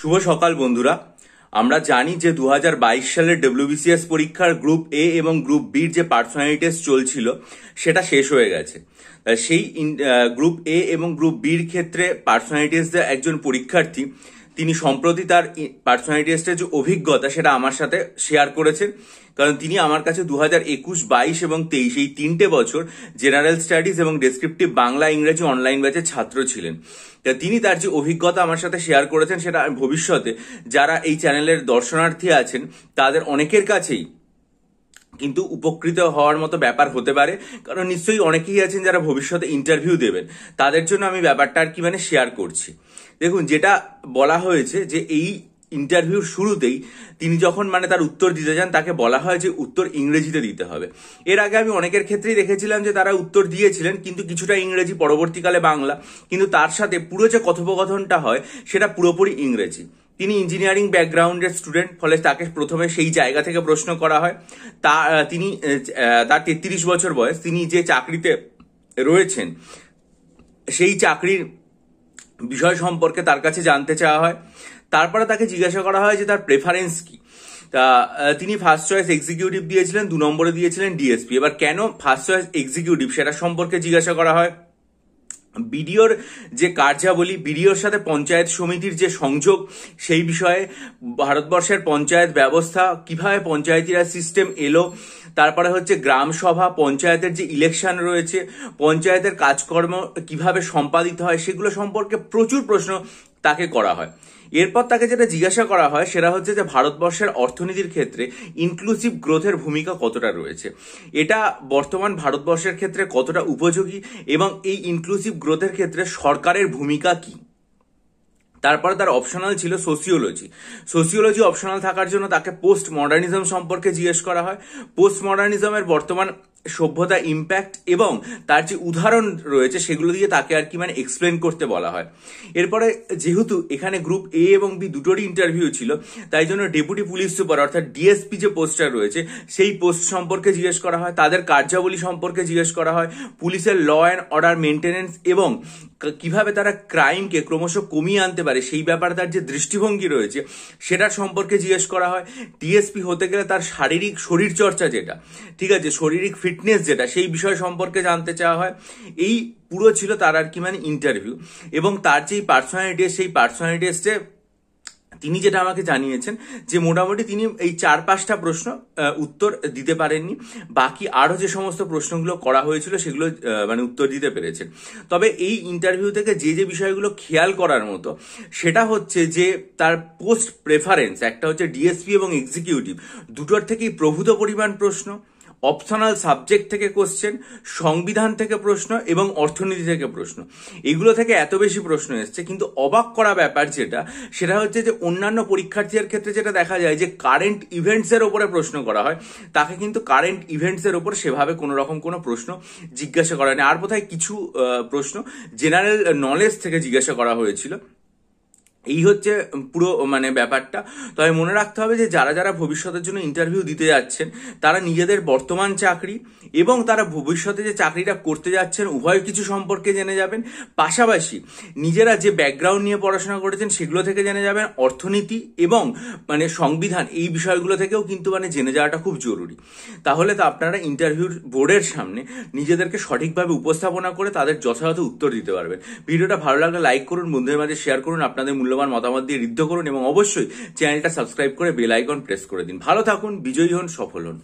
শুভ সকাল বন্ধুরা। আমরা জানি যে 2022 সালের ডব্লিউবিসিএস পরীক্ষার গ্রুপ এ এবং গ্রুপ বির যে পার্সোনালিটি টেস্ট চলছিল সেটা শেষ হয়ে গেছে। সেই গ্রুপ এ এবং গ্রুপ বির ক্ষেত্রে পার্সোনালিটি টেস্টের একজন পরীক্ষার্থী তিনি সম্প্রতি তার পার্সোনালিটি টেস্টের যে অভিজ্ঞতা সেটা আমার সাথে শেয়ার করেছেন। কারণ তিনি আমার কাছে 2021, 22 এবং 23 এই 3টে বছর জেনারেল স্টাডিজ এবং ডেসক্রিপটিভ বাংলা ইংরেজি অনলাইন ব্যাচের ছাত্র ছিলেন। তিনি তার যে অভিজ্ঞতা আমার সাথে শেয়ার করেছেন সেটা ভবিষ্যতে যারা এই চ্যানেলের দর্শনার্থী আছেন তাদের অনেকের কাছেই কিন্তু উপকৃত হওয়ার মতো ব্যাপার হতে পারে। কারণ নিশ্চয়ই অনেকেই আছেন যারা ভবিষ্যতে ইন্টারভিউ দেবেন, তাদের জন্য আমি ব্যাপারটা আর কি শেয়ার করছি। দেখুন, যেটা বলা হয়েছে যে এই ইন্টারভিউর শুরুতেই তিনি যখন তার উত্তর দিতে যান তাকে বলা হয় যে উত্তর ইংরেজিতে দিতে হবে। এর আগে আমি অনেকের ক্ষেত্রেই দেখেছিলাম যে তারা উত্তর দিয়েছিলেন কিন্তু কিছুটা ইংরেজি, পরবর্তীকালে বাংলা, কিন্তু তার সাথে পুরো যে কথোপকথনটা হয় সেটা পুরোপুরি ইংরেজি। তিনি ইঞ্জিনিয়ারিং ব্যাকগ্রাউন্ডের স্টুডেন্ট, ফলে তাকে প্রথমে সেই জায়গা থেকে প্রশ্ন করা হয়। তিনি তার 33 বছর বয়স, তিনি যে চাকরিতে রয়েছেন সেই চাকরির বিষয় সম্পর্কে তার কাছে জানতে চাওয়া হয়। তারপরে তাকে জিজ্ঞাসা করা হয় যে তার প্রেফারেন্স কি। তিনি ফার্স্ট চয়েস এক্সিকিউটিভ দিয়েছিলেন, 2 নম্বরে দিয়েছিলেন ডিএসপি। এবার কেন ফার্স্ট চয়েস এক্সিকিউটিভ সেটা সম্পর্কে জিজ্ঞাসা করা হয়। বিডিওর যে কার্যাবলী, বিডিওর সাথে পঞ্চায়েত সমিতির যে সংযোগ, সেই বিষয়ে ভারতবর্ষের পঞ্চায়েত ব্যবস্থা, কিভাবে পঞ্চায়েতি রাজ সিস্টেম এলো, তারপরে হচ্ছে গ্রাম সভা, পঞ্চায়েতের যে ইলেকশন রয়েছে, পঞ্চায়েতের কাজকর্ম কিভাবে সম্পাদিত হয়, সেগুলো সম্পর্কে প্রচুর প্রশ্ন তাকে করা হয়। এরপর তাকে যেটা জিজ্ঞাসা করা হয় সেটা হচ্ছে যে ভারতবর্ষের অর্থনীতির ক্ষেত্রে ইনক্লুসিভ গ্রোথের ভূমিকা কতটা রয়েছে, এটা বর্তমান ভারতবর্ষের ক্ষেত্রে কতটা উপযোগী এবং এই ইনক্লুসিভ গ্রোথের ক্ষেত্রে সরকারের ভূমিকা কি। তারপরে তার অপশনাল ছিল সোসিওলজি। সোসিওলজি অপশনাল থাকার জন্য তাকে পোস্ট মডার্নিজম সম্পর্কে জিজ্ঞেস করা হয়। পোস্ট মডার্নিজমের বর্তমান সভ্যতা, ইম্প্যাক্ট এবং তার যে উদাহরণ রয়েছে সেগুলো দিয়ে তাকে আর কি এক্সপ্লেন করতে বলা হয়। এরপরে যেহেতু এখানে গ্রুপ এ এবং বি দুটোরই ইন্টারভিউ ছিল, তাই জন্য ডেপুটি পুলিশ সুপার অর্থাৎ ডিএসপি যে পোস্টটা রয়েছে সেই পোস্ট সম্পর্কে জিজ্ঞেস করা হয়, তাদের কার্যাবলী সম্পর্কে জিজ্ঞেস করা হয়, পুলিশের ল অ্যান্ড অর্ডার মেনটেনেন্স এবং কিভাবে তারা ক্রাইমকে ক্রমশ কমিয়ে আনতে পারে সেই ব্যাপারে তার যে দৃষ্টিভঙ্গি রয়েছে সেটার সম্পর্কে জিজ্ঞেস করা হয়। ডিএসপি হতে গেলে তার শারীরিক শরীরচর্চা যেটা, ঠিক আছে, শারীরিক ফিটনেস যেটা, সেই বিষয় সম্পর্কে জানতে চাওয়া হয়। এই পুরো ছিল তার আর কি ইন্টারভিউ। এবং তার যেই পার্সোনালিটি টেস্ট, সেই পার্সোনালিটি টেস্টে তিনি যেটা আমাকে জানিয়েছেন যে মোটামুটি তিনি এই 4-5টা প্রশ্ন উত্তর দিতে পারেননি, বাকি আরো যে সমস্ত প্রশ্নগুলো করা হয়েছিল সেগুলো উত্তর দিতে পেরেছেন। তবে এই ইন্টারভিউ থেকে যে যে বিষয়গুলো খেয়াল করার মতো সেটা হচ্ছে যে তার পোস্ট প্রেফারেন্স, একটা হচ্ছে ডিএসপি এবং এক্সিকিউটিভ, দুটোর থেকেই প্রভূত পরিমাণ প্রশ্ন, অপশনাল সাবজেক্ট থেকে কোশ্চেন, সংবিধান থেকে প্রশ্ন এবং অর্থনীতি থেকে প্রশ্ন, এগুলো থেকে এত বেশি প্রশ্ন এসছে। কিন্তু অবাক করা ব্যাপার সেটা হচ্ছে যে অন্যান্য পরীক্ষার্থীদের ক্ষেত্রে যেটা দেখা যায় যে কারেন্ট ইভেন্টস এর উপরে প্রশ্ন করা হয়, তাকে কিন্তু কারেন্ট ইভেন্টস এর উপর সেভাবে কোনো রকম কোনো প্রশ্ন জিজ্ঞাসা করা হয়নি। আর বোধহয় কিছু প্রশ্ন জেনারেল নলেজ থেকে জিজ্ঞাসা করা হয়েছিল। এই হচ্ছে পুরো ব্যাপারটা। তবে মনে রাখতে হবে যে যারা যারা ভবিষ্যতের জন্য ইন্টারভিউ দিতে যাচ্ছেন তারা নিজেদের বর্তমান চাকরি এবং তারা ভবিষ্যতে যে চাকরিটা করতে যাচ্ছেন উভয় কিছু সম্পর্কে জেনে যাবেন। পাশাপাশি নিজেরা যে ব্যাকগ্রাউন্ড নিয়ে পড়াশোনা করেছেন সেগুলো থেকে জেনে যাবেন। অর্থনীতি এবং সংবিধান, এই বিষয়গুলো থেকেও কিন্তু জেনে যাওয়াটা খুব জরুরি। তাহলে তো আপনারা ইন্টারভিউর বোর্ডের সামনে নিজেদেরকে সঠিকভাবে উপস্থাপনা করে তাদের যথাযথ উত্তর দিতে পারবেন। ভিডিওটা ভালো লাগলে লাইক করুন, বন্ধুদের মাঝে শেয়ার করুন, আপনাদের মূল্যবান মতামত দিয়ে ঋদ্ধ করুন এবং অবশ্যই চ্যানেলটা সাবস্ক্রাইব করে বেল আইকন প্রেস করে দিন। ভালো থাকুন, বিজয়ী হন, সফল হন।